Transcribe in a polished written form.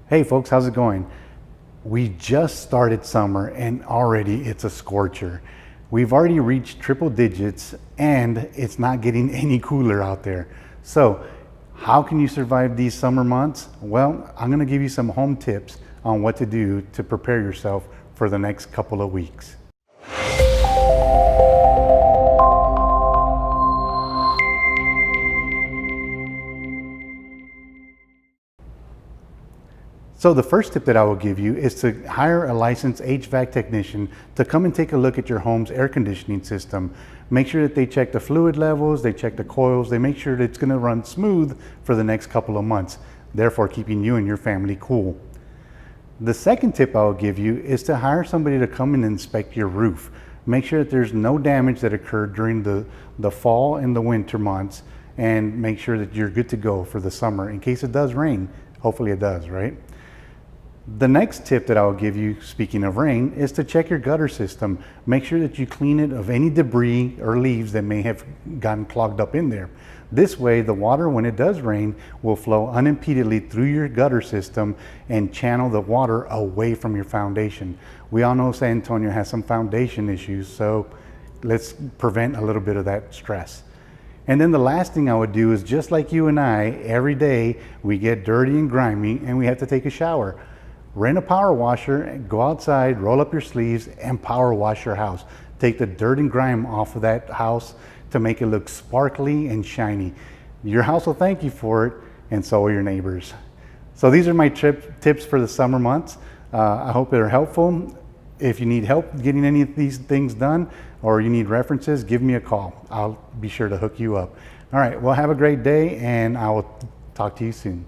Hey folks, how's it going? We just started summer and already it's a scorcher. We've already reached triple digits and it's not getting any cooler out there. So how can you survive these summer months? Well, I'm gonna give you some home tips on what to do to prepare yourself for the next couple of weeks. So the first tip that I will give you is to hire a licensed HVAC technician to come and take a look at your home's air conditioning system. Make sure that they check the fluid levels, they check the coils, they make sure that it's going to run smooth for the next couple of months, therefore keeping you and your family cool. The second tip I will give you is to hire somebody to come and inspect your roof. Make sure that there's no damage that occurred during the fall and the winter months, and make sure that you're good to go for the summer in case it does rain. Hopefully it does, right? The next tip that I'll give you, speaking of rain, is to check your gutter system. Make sure that you clean it of any debris or leaves that may have gotten clogged up in there. This way, the water, when it does rain, will flow unimpededly through your gutter system and channel the water away from your foundation. We all know San Antonio has some foundation issues, so let's prevent a little bit of that stress. And then the last thing I would do is, just like you and I, every day we get dirty and grimy and we have to take a shower. Rent a power washer, go outside, roll up your sleeves, and power wash your house. Take the dirt and grime off of that house to make it look sparkly and shiny. Your house will thank you for it, and so will your neighbors. So these are my tips for the summer months. I hope they're helpful. If you need help getting any of these things done, or you need references, give me a call. I'll be sure to hook you up. All right, well, have a great day, and I will talk to you soon.